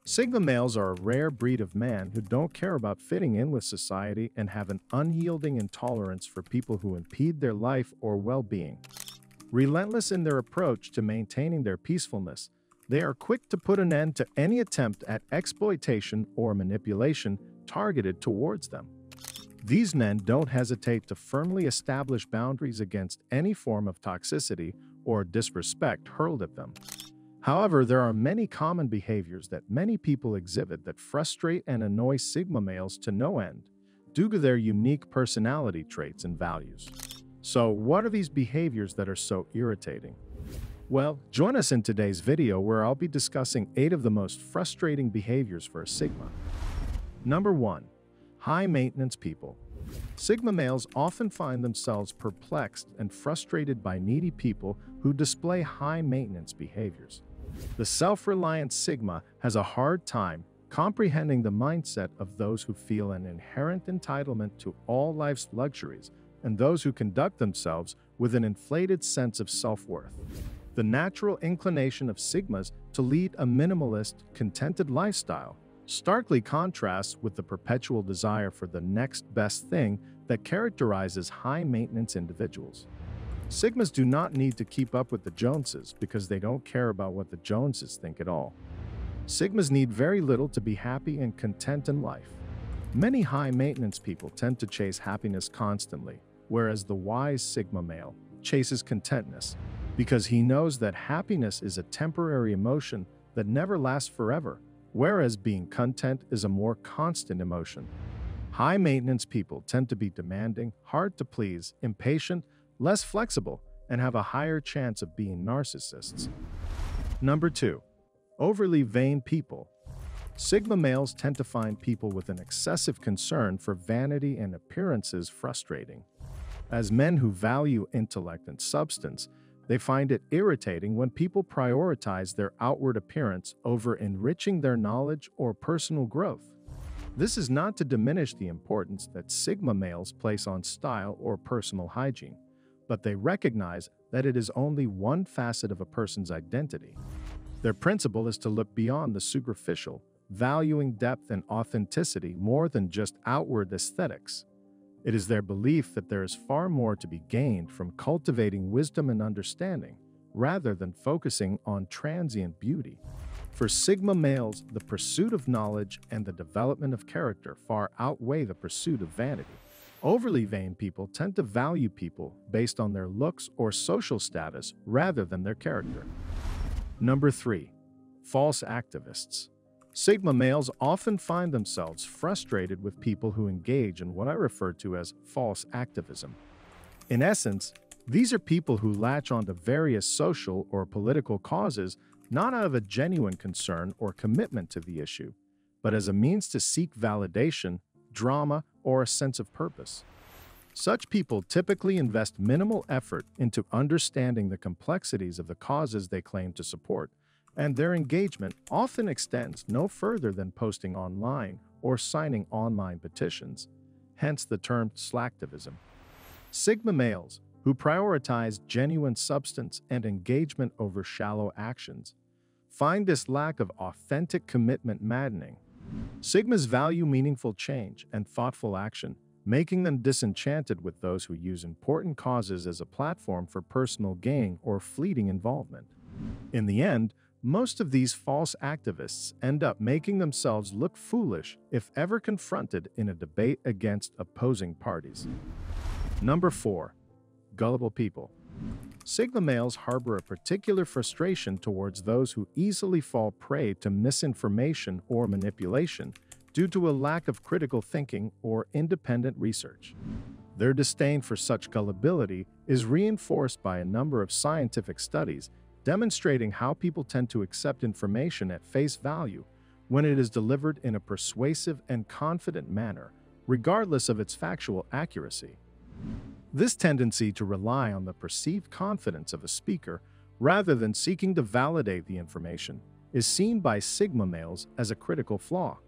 Sigma males are a rare breed of man who don't care about fitting in with society and have an unyielding intolerance for people who impede their life or well-being. Relentless in their approach to maintaining their peacefulness, they are quick to put an end to any attempt at exploitation or manipulation targeted towards them. These men don't hesitate to firmly establish boundaries against any form of toxicity or disrespect hurled at them. However, there are many common behaviors that many people exhibit that frustrate and annoy Sigma males to no end, due to their unique personality traits and values. So, what are these behaviors that are so irritating? Well, join us in today's video where I'll be discussing 8 of the most frustrating behaviors for a Sigma. Number 1. High-maintenance people. Sigma males often find themselves perplexed and frustrated by needy people who display high-maintenance behaviors. The self-reliant Sigma has a hard time comprehending the mindset of those who feel an inherent entitlement to all life's luxuries and those who conduct themselves with an inflated sense of self-worth. The natural inclination of Sigmas to lead a minimalist, contented lifestyle starkly contrasts with the perpetual desire for the next best thing that characterizes high-maintenance individuals. Sigmas do not need to keep up with the Joneses because they don't care about what the Joneses think at all. Sigmas need very little to be happy and content in life. Many high-maintenance people tend to chase happiness constantly, whereas the wise Sigma male chases contentness because he knows that happiness is a temporary emotion that never lasts forever, whereas being content is a more constant emotion. High-maintenance people tend to be demanding, hard to please, impatient, less flexible, and have a higher chance of being narcissists. Number 2. Overly vain people. Sigma males tend to find people with an excessive concern for vanity and appearances frustrating. As men who value intellect and substance, they find it irritating when people prioritize their outward appearance over enriching their knowledge or personal growth. This is not to diminish the importance that Sigma males place on style or personal hygiene, but they recognize that it is only one facet of a person's identity. Their principle is to look beyond the superficial, valuing depth and authenticity more than just outward aesthetics. It is their belief that there is far more to be gained from cultivating wisdom and understanding, rather than focusing on transient beauty. For Sigma males, the pursuit of knowledge and the development of character far outweigh the pursuit of vanity. Overly vain people tend to value people based on their looks or social status rather than their character. Number 3. False activists. Sigma males often find themselves frustrated with people who engage in what I refer to as false activism. In essence, these are people who latch onto various social or political causes not out of a genuine concern or commitment to the issue, but as a means to seek validation, drama, or a sense of purpose. Such people typically invest minimal effort into understanding the complexities of the causes they claim to support, and their engagement often extends no further than posting online or signing online petitions, hence the term slacktivism. Sigma males, who prioritize genuine substance and engagement over shallow actions, find this lack of authentic commitment maddening. Sigmas value meaningful change and thoughtful action, making them disenchanted with those who use important causes as a platform for personal gain or fleeting involvement. In the end, most of these false activists end up making themselves look foolish if ever confronted in a debate against opposing parties. Number 4. Gullible people. Sigma males harbor a particular frustration towards those who easily fall prey to misinformation or manipulation due to a lack of critical thinking or independent research. Their disdain for such gullibility is reinforced by a number of scientific studies demonstrating how people tend to accept information at face value when it is delivered in a persuasive and confident manner, regardless of its factual accuracy. This tendency to rely on the perceived confidence of a speaker rather than seeking to validate the information is seen by Sigma males as a critical flaw.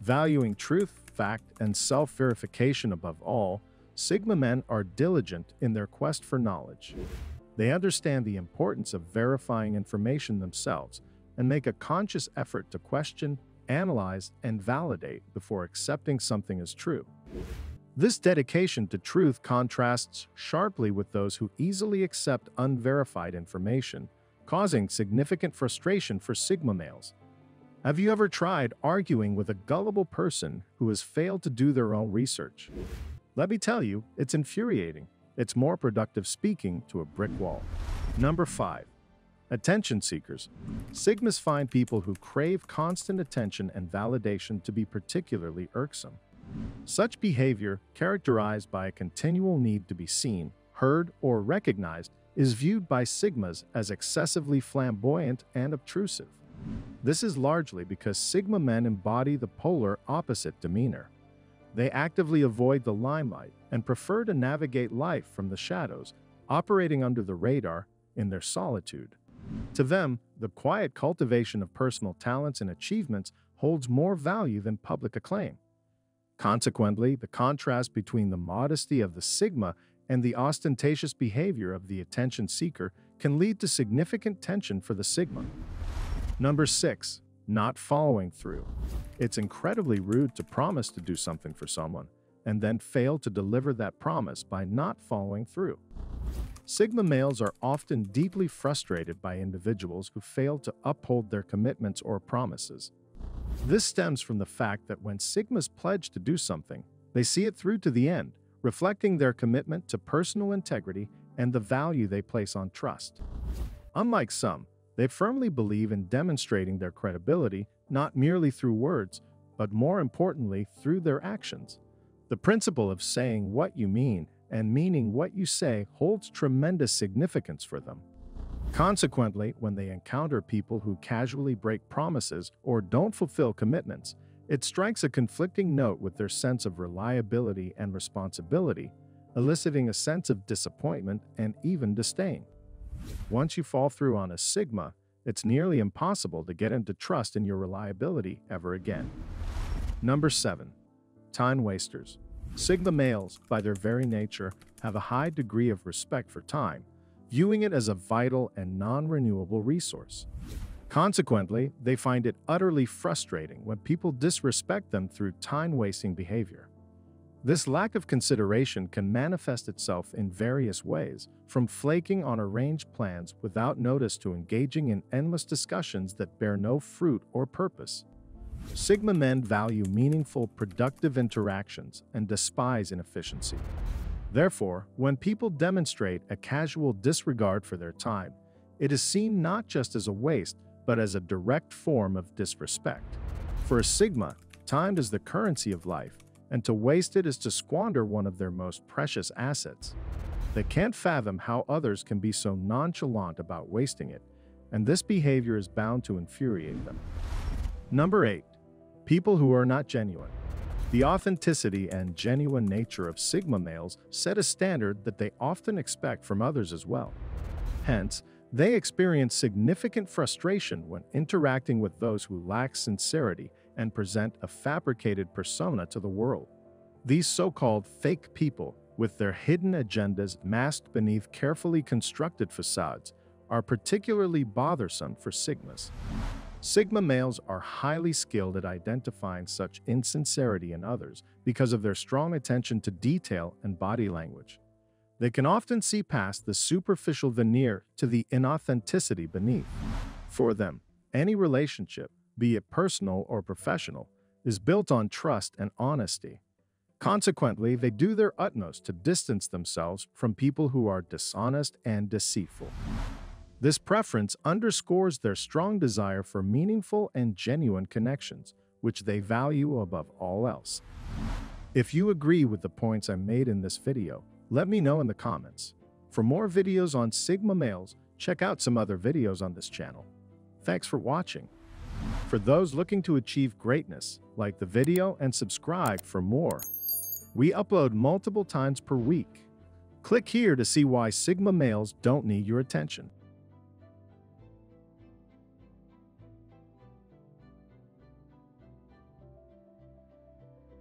Valuing truth, fact, and self-verification above all, Sigma men are diligent in their quest for knowledge. They understand the importance of verifying information themselves, and make a conscious effort to question, analyze, and validate before accepting something as true. This dedication to truth contrasts sharply with those who easily accept unverified information, causing significant frustration for Sigma males. Have you ever tried arguing with a gullible person who has failed to do their own research? Let me tell you, it's infuriating. It's more productive speaking to a brick wall. Number 5. Attention seekers. Sigmas find people who crave constant attention and validation to be particularly irksome. Such behavior, characterized by a continual need to be seen, heard, or recognized, is viewed by Sigmas as excessively flamboyant and obtrusive. This is largely because Sigma men embody the polar opposite demeanor. They actively avoid the limelight and prefer to navigate life from the shadows, operating under the radar in their solitude. To them, the quiet cultivation of personal talents and achievements holds more value than public acclaim. Consequently, the contrast between the modesty of the Sigma and the ostentatious behavior of the attention seeker can lead to significant tension for the Sigma. Number 6. Not following through. It's incredibly rude to promise to do something for someone and then fail to deliver that promise by not following through. Sigma males are often deeply frustrated by individuals who fail to uphold their commitments or promises. This stems from the fact that when Sigmas pledge to do something, they see it through to the end, reflecting their commitment to personal integrity and the value they place on trust. Unlike some, they firmly believe in demonstrating their credibility not merely through words, but more importantly, through their actions. The principle of saying what you mean and meaning what you say holds tremendous significance for them. Consequently, when they encounter people who casually break promises or don't fulfill commitments, it strikes a conflicting note with their sense of reliability and responsibility, eliciting a sense of disappointment and even disdain. Once you fall through on a Sigma, it's nearly impossible to get into trust in your reliability ever again. Number 7. Time wasters. Sigma males, by their very nature, have a high degree of respect for time, viewing it as a vital and non-renewable resource. Consequently, they find it utterly frustrating when people disrespect them through time-wasting behavior. This lack of consideration can manifest itself in various ways, from flaking on arranged plans without notice to engaging in endless discussions that bear no fruit or purpose. Sigma men value meaningful, productive interactions and despise inefficiency. Therefore, when people demonstrate a casual disregard for their time, it is seen not just as a waste, but as a direct form of disrespect. For a Sigma, time is the currency of life, and to waste it is to squander one of their most precious assets. They can't fathom how others can be so nonchalant about wasting it, and this behavior is bound to infuriate them. Number 8. People who are not genuine. The authenticity and genuine nature of Sigma males set a standard that they often expect from others as well. Hence, they experience significant frustration when interacting with those who lack sincerity and present a fabricated persona to the world. These so-called fake people, with their hidden agendas masked beneath carefully constructed facades, are particularly bothersome for Sigmas. Sigma males are highly skilled at identifying such insincerity in others because of their strong attention to detail and body language. They can often see past the superficial veneer to the inauthenticity beneath. For them, any relationship, be it personal or professional, is built on trust and honesty. Consequently, they do their utmost to distance themselves from people who are dishonest and deceitful. This preference underscores their strong desire for meaningful and genuine connections, which they value above all else. If you agree with the points I made in this video, let me know in the comments. For more videos on Sigma males, check out some other videos on this channel. Thanks for watching. For those looking to achieve greatness, like the video and subscribe for more. We upload multiple times per week. Click here to see why Sigma males don't need your attention.